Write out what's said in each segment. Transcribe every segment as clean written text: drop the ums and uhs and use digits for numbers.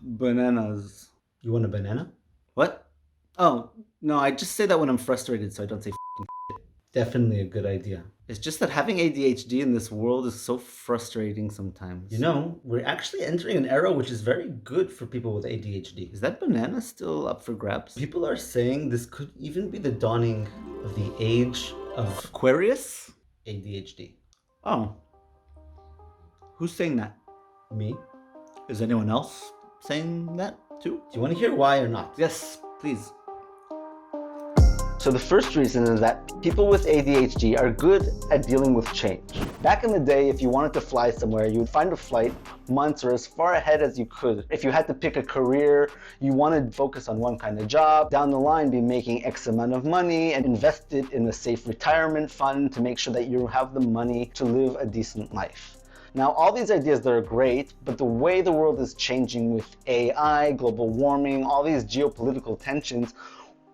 Bananas. You want a banana? What? Oh, no, I just say that when I'm frustrated so I don't say Definitely a good idea. It's just that having ADHD in this world is so frustrating sometimes. You know, we're actually entering an era which is very good for people with ADHD. Is that banana still up for grabs? People are saying this could even be the dawning of the age of Aquarius? ADHD. Oh. Who's saying that? Me? Is anyone else saying that too? Do you want to hear why or not? Yes, please. So the first reason is that people with ADHD are good at dealing with change. Back in the day, if you wanted to fly somewhere, you would find a flight months or as far ahead as you could. If you had to pick a career, you wanted to focus on one kind of job, down the line be making X amount of money and invest it in a safe retirement fund to make sure that you have the money to live a decent life. Now, all these ideas, they're great, but the way the world is changing with AI, global warming, all these geopolitical tensions,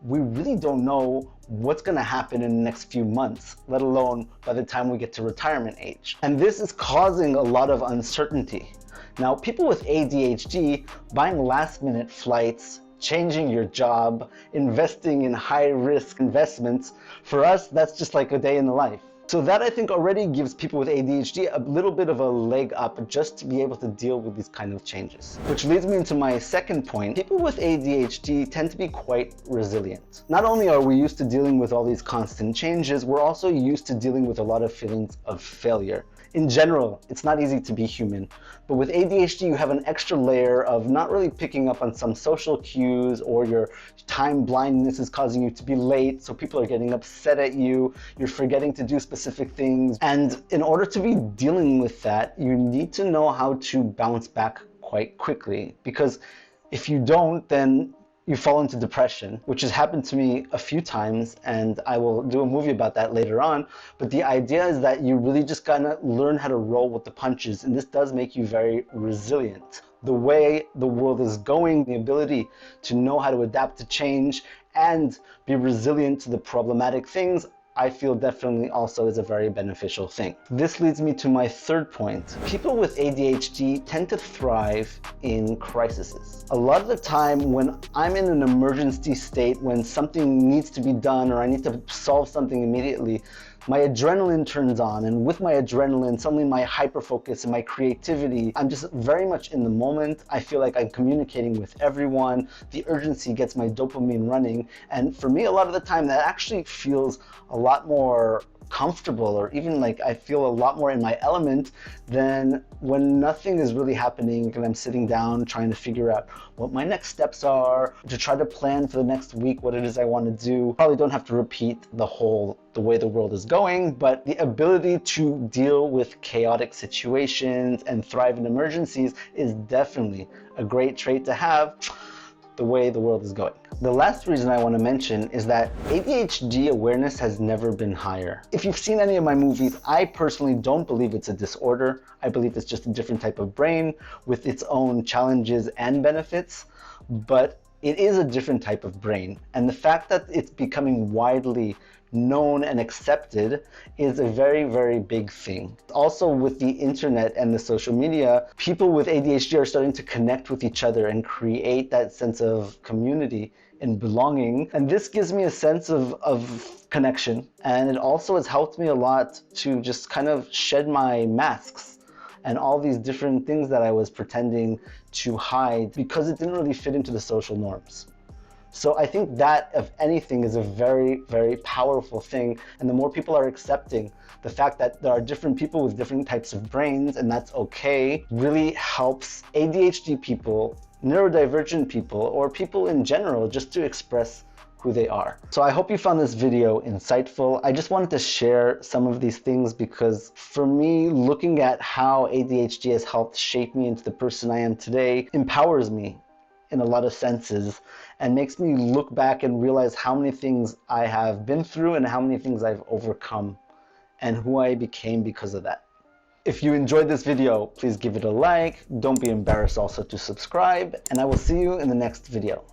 we really don't know what's going to happen in the next few months, let alone by the time we get to retirement age. And this is causing a lot of uncertainty. Now, people with ADHD buying last-minute flights, changing your job, investing in high-risk investments, for us, that's just like a day in the life. So that, I think, already gives people with ADHD a little bit of a leg up just to be able to deal with these kind of changes. Which leads me into my second point. People with ADHD tend to be quite resilient. Not only are we used to dealing with all these constant changes, we're also used to dealing with a lot of feelings of failure. In general, it's not easy to be human, but with ADHD, you have an extra layer of not really picking up on some social cues, or your time blindness is causing you to be late, so people are getting upset at you, you're forgetting to do specific things. And in order to be dealing with that, you need to know how to bounce back quite quickly, because if you don't, then you fall into depression, which has happened to me a few times, and I will do a movie about that later on. But the idea is that you really just gotta learn how to roll with the punches, and this does make you very resilient. The way the world is going, the ability to know how to adapt to change and be resilient to the problematic things, I feel definitely also is a very beneficial thing. This leads me to my third point. People with ADHD tend to thrive in crises. A lot of the time when I'm in an emergency state, when something needs to be done or I need to solve something immediately, my adrenaline turns on, and with my adrenaline, suddenly my hyperfocus and my creativity, I'm just very much in the moment. I feel like I'm communicating with everyone. The urgency gets my dopamine running, and for me, a lot of the time, that actually feels a lot more comfortable, or even like I feel a lot more in my element than when nothing is really happening and I'm sitting down trying to figure out what my next steps are, to try to plan for the next week what it is I want to do. Probably don't have to repeat the way the world is going, but the ability to deal with chaotic situations and thrive in emergencies is definitely a great trait to have the way the world is going. The last reason I want to mention is that ADHD awareness has never been higher. If you've seen any of my movies, I personally don't believe it's a disorder. I believe it's just a different type of brain with its own challenges and benefits, but it is a different type of brain. And the fact that it's becoming widely known and accepted is a very, very big thing. Also, with the internet and the social media, people with ADHD are starting to connect with each other and create that sense of community and belonging. And this gives me a sense of connection. And it also has helped me a lot to just kind of shed my masks and all these different things that I was pretending to hide because it didn't really fit into the social norms. So I think that, if anything, is a very, very powerful thing. And the more people are accepting the fact that there are different people with different types of brains, and that's okay, really helps ADHD people, neurodivergent people, or people in general just to express who they are. So I hope you found this video insightful. I just wanted to share some of these things because for me, looking at how ADHD has helped shape me into the person I am today empowers me in a lot of senses and makes me look back and realize how many things I have been through and how many things I've overcome and who I became because of that. If you enjoyed this video, please give it a like. Don't be embarrassed also to subscribe, and I will see you in the next video.